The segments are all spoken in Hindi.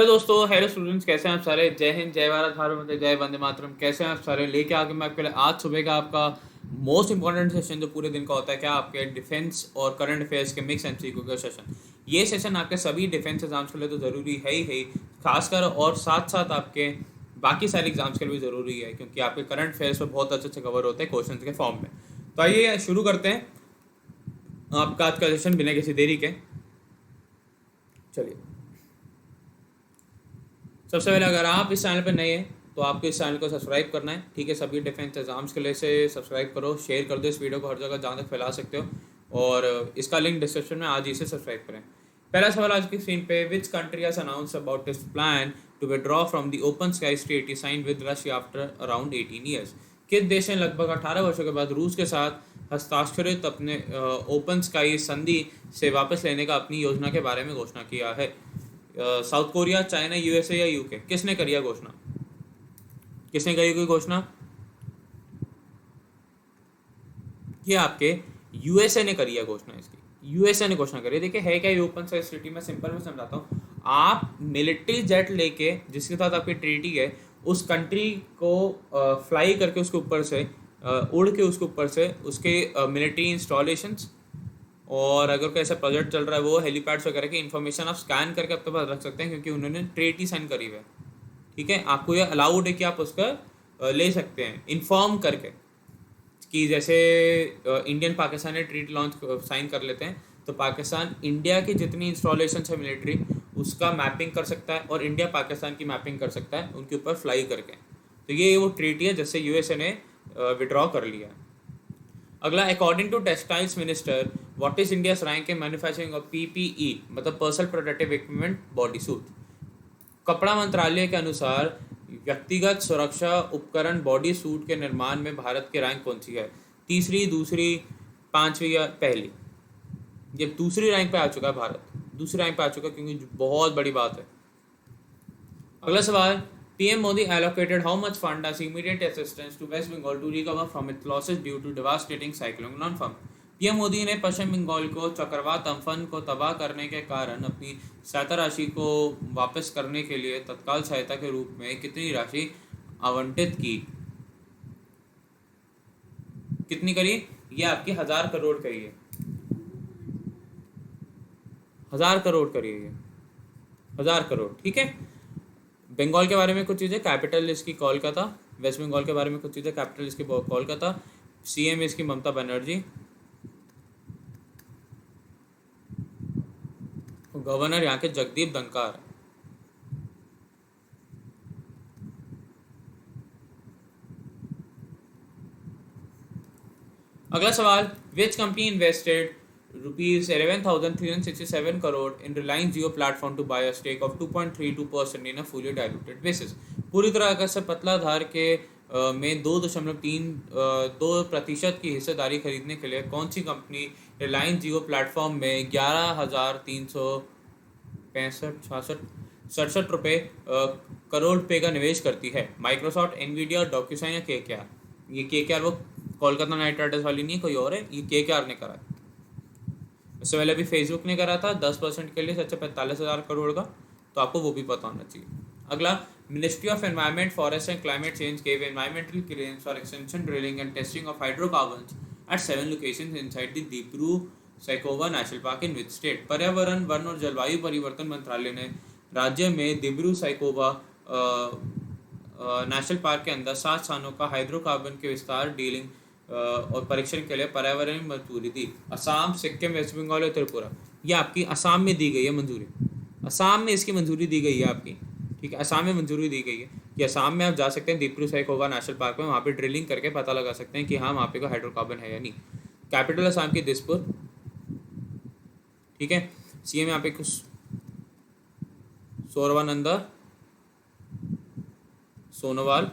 हेलो दोस्तों, हेलो स्टूडेंट्स, कैसे हैं आप सारे। जय हिंद, जय भारत, भारत माता, जय वंदे मातरम। कैसे हैं आप सारे। लेके आके मैं आपके लिए आज सुबह का आपका मोस्ट इंपॉर्टेंट सेशन जो पूरे दिन का होता है, क्या आपके डिफेंस और करंट अफेयर्स के मिक्स एमसीक्यू का सेशन। ये सेशन आपके सभी डिफेंस एग्जाम्स के लिए तो ज़रूरी है ही, खासकर और साथ साथ आपके बाकी सारे एग्जाम्स के लिए भी ज़रूरी है, क्योंकि आपके करंट अफेयर्स पर बहुत अच्छे से कवर होते हैं क्वेश्चन के फॉर्म में। तो आइए शुरू करते हैं आपका आज का सेशन बिना किसी देरी के। चलिए, सबसे पहले अगर आप इस चैनल पर नए हैं तो आपको इस चैनल को सब्सक्राइब करना है, ठीक है। सभी डिफेंस एग्जाम्स के लिए से सब्सक्राइब करो, शेयर कर दो इस वीडियो को हर जगह जहाँ तक फैला सकते हो, और इसका लिंक डिस्क्रिप्शन में आज ही से सब्सक्राइब करें। पहला सवाल आज की स्क्रीन पे, which country has announce about its plan to withdraw from the open skies treaty signed with Russia after around 18 years. किस देश ने लगभग 18 वर्षों के बाद रूस के साथ हस्ताक्षरित अपने ओपन स्काई संधि से वापस लेने का अपनी योजना के बारे में घोषणा किया है। साउथ कोरिया, चाइना, यूएसए या यूके, किसने करी है घोषणा। किसने करी कोई घोषणा। ये आपके यूएसए ने करी है घोषणा। इसकी यूएसए ने घोषणा करी है। देखिए है क्या ये ओपन स्काई ट्रीटी, मैं सिंपल में समझाता हूँ। आप मिलिट्री जेट लेके जिसके साथ आपकी ट्रीटी है, उस कंट्री को फ्लाई करके उसके ऊपर से उड़ के उसके ऊपर से उसके मिलिट्री इंस्टॉलेशंस, और अगर कोई ऐसा प्रोजेक्ट चल रहा है वो हेलीपैड्स वगैरह की इन्फॉर्मेशन आप स्कैन करके अपने पास रख सकते हैं, क्योंकि उन्होंने ट्रीटी साइन करी हुई है। ठीक है, आपको ये अलाउड है कि आप उसका ले सकते हैं इन्फॉर्म करके, कि जैसे इंडियन पाकिस्तान ने ट्रीटी लॉन्च साइन कर लेते हैं, तो पाकिस्तान इंडिया की जितनी इंस्टॉलेशन है मिलिट्री, उसका मैपिंग कर सकता है, और इंडिया पाकिस्तान की मैपिंग कर सकता है उनके ऊपर फ्लाई करके। तो ये वो ट्रीटी है जिससे यूएसए ने विड्रॉ कर लिया। अगला, according to textiles minister, what is India rank in manufacturing of PPE, मतलब personal protective equipment, body suit. कपड़ा मंत्रालय के अनुसार व्यक्तिगत सुरक्षा उपकरण बॉडी सूट के निर्माण में भारत की रैंक कौन सी है। तीसरी, दूसरी, पांचवी या पहली। ये दूसरी रैंक पे आ चुका है भारत, दूसरी रैंक पे आ चुका है, क्योंकि बहुत बड़ी बात है। अगला सवाल, PM Modi allocated how much fund as immediate assistance to West Bengal to recover from its losses due to devastating cyclone Amphan। PM Modi ने पश्चिम बंगाल को चक्रवात अम्फन को तबाह करने के कारण अपनी सहायता राशि को वापस करने के लिए तत्काल सहायता के रूप में कितनी राशि आवंटित की। कितनी करी। ये आपकी 1000 करोड़ करी है। 1000 करोड़ करी है, 1000 करोड़। ठीक है, बंगाल के बारे में कुछ चीज़ें, कैपिटल इसकी कोलकाता। वेस्ट बंगाल के बारे में कुछ चीज़ें, कैपिटल इसकी कोलकाता। सीएम इसकी ममता बनर्जी, गवर्नर यहाँ के जगदीप धनखड़। अगला सवाल, which company invested ₹11,367 crore in Reliance Jio platform to buy a stake of 2.32% in a fully diluted basis. पूरी तरह अगर से पतला धार के में 2.32% की हिस्सेदारी खरीदने के लिए कौन सी कंपनी रिलायंस जियो प्लेटफॉर्म में 11,365 रुपये करोड़ रुपये का निवेश करती है। माइक्रोसॉफ्ट, एनवीडिया, डॉक्यूसाइन या केकेआर। ये केकेआर वो कोलकाता नाइट राइडर्स वाली नहीं है, कोई और है। ये केकेआर ने करा है। इससे पहले भी फेसबुक ने करा था 10% के लिए 45,000 करोड़ का, तो आपको वो भी पता होना चाहिए। अगला, ministry of environment, forest and climate change gave environmental clearance for extension, drilling and testing of hydrocarbons at 7 locations inside the Dibru Saikhowa national park in which state. पर्यावरण, वन और जलवायु परिवर्तन मंत्रालय ने राज्य में दिब्रू साइकोवा नेशनल पार्क के अंदर 7 स्थानों का हाइड्रोकार्बन के विस्तार, डीलिंग और परीक्षण के लिए पर्यावरण में मंजूरी दी। असम, सिक्किम, वेस्ट बंगाल और त्रिपुरा। ये आपकी असम में दी गई है मंजूरी, असम में इसकी मंजूरी दी गई है आपकी। ठीक है, असम में मंजूरी दी गई है कि असम में आप जा सकते हैं दिब्रू साइखोवा नेशनल पार्क में, वहाँ पे ड्रिलिंग करके पता लगा सकते हैं कि हाँ वहाँ पे कोई हाइड्रोकार्बन है या नहीं। कैपिटल असम की दिसपुर। ठीक है, सीएम यहाँ पे कुछ सोरवानंदा सोनोवाल,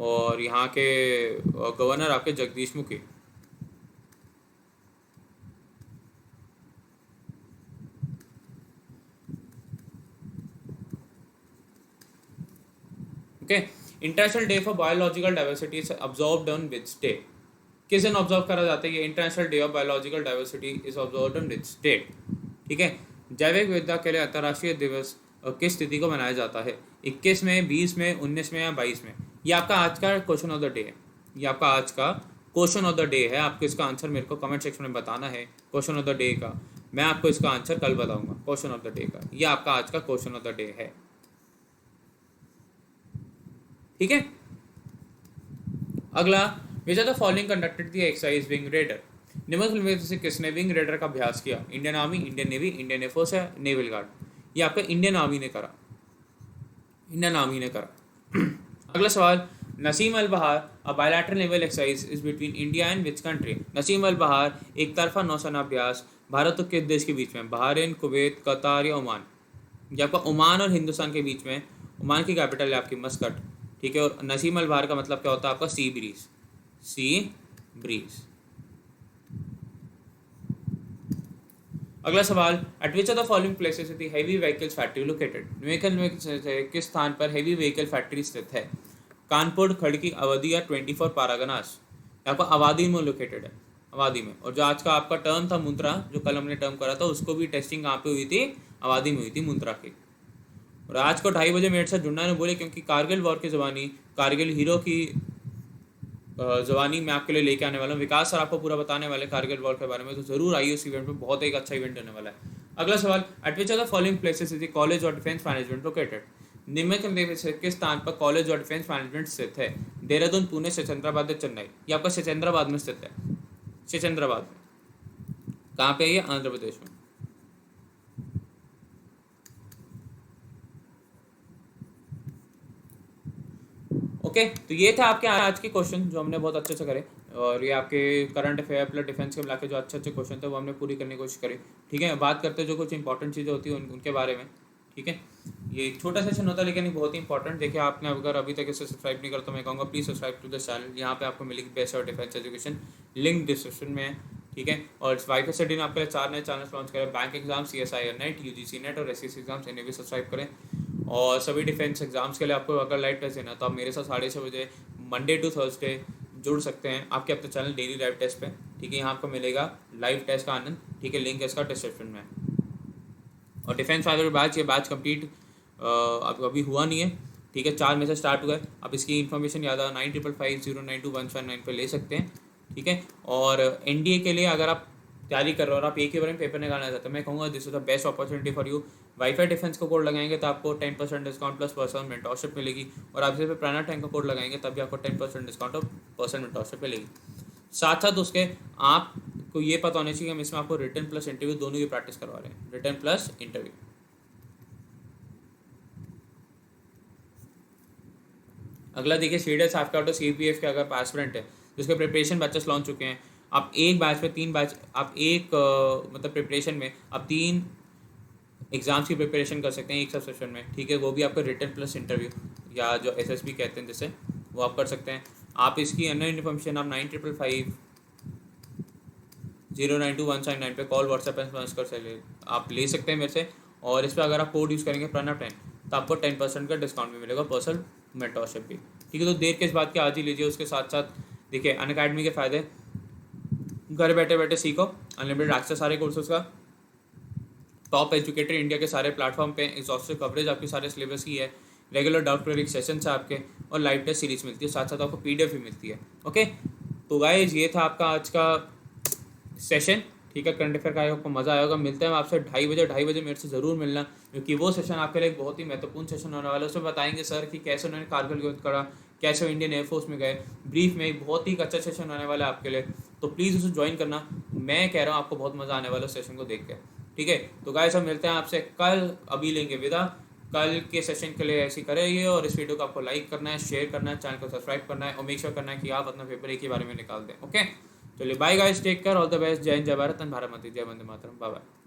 और यहाँ के गवर्नर आपके Jagdish Mukhi. Okay, international day for biological diversity is observed on which day. किस दिन ऑब्जर्व करा जाता है ये international day of biological diversity is observed on which date. ठीक है, जैविक विविधता के लिए अंतर्राष्ट्रीय दिवस किस तिथि को मनाया जाता है? 21 में, 20 में, 19 में या 22 में? ये आपका आज का क्वेश्चन ऑफ द डे है। ये आपका आज का क्वेश्चन ऑफ द डे है। आपको इसका आंसर मेरे को कमेंट सेक्शन में बताना है क्वेश्चन ऑफ द डे का। मैं आपको इसका आंसर कल बताऊंगा क्वेश्चन ऑफ द डे का। ये आपका आज का क्वेश्चन ऑफ द डे है, ठीक है। अगला, which are the following conducted the exercise wing raider? निम्नलिखित में से किसने विंग रेडर का अभ्यास किया? Indian army, Indian navy, Indian air force या नेवल गार्ड? ये आपका इंडियन आर्मी ने करा, इंडियन आर्मी ने करा। अगला सवाल, Naseem Al Bahr a bilateral naval exercise is between India and which country? Naseem Al Bahr एक तरफा नौसेना अभ्यास भारत और किस देश के बीच में? बहरीन, कुवैत, कतार या ओमान? ये आपका ओमान और हिंदुस्तान के बीच में। ओमान की कैपिटल है आपकी मस्कट, ठीक है। और नसीम अल बहार का मतलब क्या होता है आपका? Sea breeze, sea breeze. अगला सवाल, eight which of the following places is the heavy vehicles factory located? निम्नलिखित में से किस स्थान पर हेवी व्हीकल फैक्ट्री स्थित है? कानपुर, खड़की, अवधि या 24 पारागनास? आपका अवधि में लोकेटेड है, अवधि में। और जो आज का आपका टर्म था मुंत्रा, जो कल हमने टर्म करा था, उसको भी टेस्टिंग कहाँ पे हुई थी? अवधि में हुई थी, मुंत्रा की। और आज को 2:30 बजे मेरे साथ जुड़ना है बोले, क्योंकि कारगिल वॉर की जबानी, कारगिल हीरो की जवानी मैं आपके लिए लेके आने वाला हूँ। विकास सर आपको पूरा बताने वाले कारगिल वॉर के बारे में, तो जरूर आइए उस इवेंट में, बहुत एक अच्छा इवेंट होने वाला है। अगला सवाल, eight which of the following places is the college of defence management located? निम्नलिखित में से किस स्थान पर कॉलेज ऑफ डिफेंस मैनेजमेंट स्थित है? देहरादून, पुणे, सिकंदराबाद या चेन्नई? ये आपका सिकंदराबाद में स्थित है, सिकंदराबाद में। कहाँ पे है ये? आंध्र प्रदेश में। ओके, तो ये था आपके आज के क्वेश्चन जो हमने बहुत अच्छे से करे, और ये आपके करंट अफेयर प्लस डिफेंस के मिला के जो अच्छे अच्छे क्वेश्चन थे वो हमने पूरी करने की कोशिश करी, ठीक है। बात करते हैं जो कुछ इंपॉर्टेंट चीज़ें होती हैं उनके बारे में, ठीक है। ये एक छोटा सेशन होता है लेकिन ये बहुत ही इंपॉर्टेंट। देखिए, आपने अगर अभी तक इसे सब्सक्राइब नहीं करता तो मैं कहूँगा please subscribe to the channel. यहाँ पे आपको मिलेगी बेस्ट और डिफेंस एजुकेशन, लिंक डिस्क्रिप्शन में है, ठीक है। और वाईफाई स्टडी ने आपके लिए 4 नए चैनल लॉन्च करें, bank exam, CSIR net, UGC net और SSC एग्जाम्स, इन्हें भी सब्सक्राइब करें। और सभी डिफेंस एग्जाम्स के लिए आपको अगर लाइव टेस्ट देना है तो आप मेरे साथ 6:30 बजे मंडे टू थर्सडे जुड़ सकते हैं आपके अपने चैनल डेली लाइव टेस्ट पे, ठीक है। यहाँ आपको मिलेगा लाइव टेस्ट का आनंद, ठीक है। लिंक इसका डिस्क्रिप्शन में। और डिफेंस फाइबर बैच, ये बैच कंप्लीट अब अभी हुआ नहीं है, ठीक है। 4 में से स्टार्ट हुआ है। आप इसकी इन्फॉर्मेशन याद 9555092159 पे ले सकते हैं, ठीक है। और NDA के लिए अगर आप तैयारी कर रहे हो और आप एक ही बार में पेपर निकालना चाहते हैं, मैं कहूँगा this is the best opportunity for you. Wifi defence का कोड लगाएंगे तो आपको 10% डिस्काउंट प्लस पर्सनल मेंटरशिप मिलेगी। और आप इस पर प्राणा टैंक का कोड लगाएंगे तब भी आपको 10% डिस्काउंट और पर्सनल मेंटरशिप मिलेगी। साथ साथ उसके आपको ये पता होना चाहिए कि हम इसमें आपको रिटर्न प्लस इंटरव्यू दोनों की प्रैक्टिस करवा रहे हैं, रिटर्न प्लस इंटरव्यू। अगला देखिए, सीडीएस आपका ऑटो CPF के अगर एस्पिरेंट है जिसके प्रिपरेशन बैचेस लॉन्च चुके हैं, आप एक बैच में 3 बैच, आप एक मतलब प्रिपरेशन में आप 3 एग्जाम्स की प्रिपरेशन कर सकते हैं एक सब्सक्रिप्शन में, ठीक है। वो भी आपका रिटर्न प्लस इंटरव्यू या जो SSB कहते हैं जिसे, वो आप कर सकते हैं। आप इसकी अन्य इन्फॉर्मेशन आप 9555092179 पे कॉल व्हाट्सएप कर सकते, आप ले सकते हैं मेरे से। और इस पर अगर आप कोड यूज़ करेंगे प्रणव 10 तो आपको 10% का डिस्काउंट भी मिलेगा, पर्सनल मेंटरशिप भी, ठीक है। तो देर के इस बात की आज ही लीजिए। उसके साथ साथ देखिए अनअकैडमी के फ़ायदे, घर बैठे बैठे सीखो, अनलिमिटेड एक्सेस सारे कोर्सेज का, टॉप एजुकेटर इंडिया के सारे प्लेटफॉर्म पे, एग्जॉस्टिव कवरेज आपकी सारे सिलेबस की है, रेगुलर डाउट क्लियरिंग सेशंस है आपके, और लाइव टेस्ट सीरीज मिलती है, साथ साथ आपको PDF भी मिलती है। ओके, तो गाइस ये था आपका आज का सेशन, ठीक है। करंट अफेयर का आपको मज़ा आएगा। मिलते हैं आपसे 2:30 बजे मेरे से ज़रूर मिलना, क्योंकि वो सेशन आपके लिए एक बहुत ही महत्वपूर्ण सेशन होने वाला है। उसमें बताएंगे सर कि कैसे उन्होंने कारगिल युद्ध करा, कैसे वो इंडियन एयरफोर्स में गए, ब्रीफ में एक बहुत ही अच्छा सेशन होने वाला है आपके लिए। तो प्लीज़ उसे ज्वाइन करना, मैं कह रहा हूँ आपको बहुत मज़ा आने वाला है सेशन को देख के, ठीक है। तो गाइस हम मिलते हैं आपसे कल, अभी लेंगे विदा। कल के सेशन के लिए ऐसी करेंगे, और इस वीडियो को आपको लाइक करना है, शेयर करना है, चैनल को सब्सक्राइब करना है, और मेक श्योर करना है कि आप अपना पेपर एक ही बारे में निकाल दें। ओके, चलिए bye guys, take care, all the best, जय हिंद, जय भारत, भारत माता, जय वंदे मातरम, बाय बाय।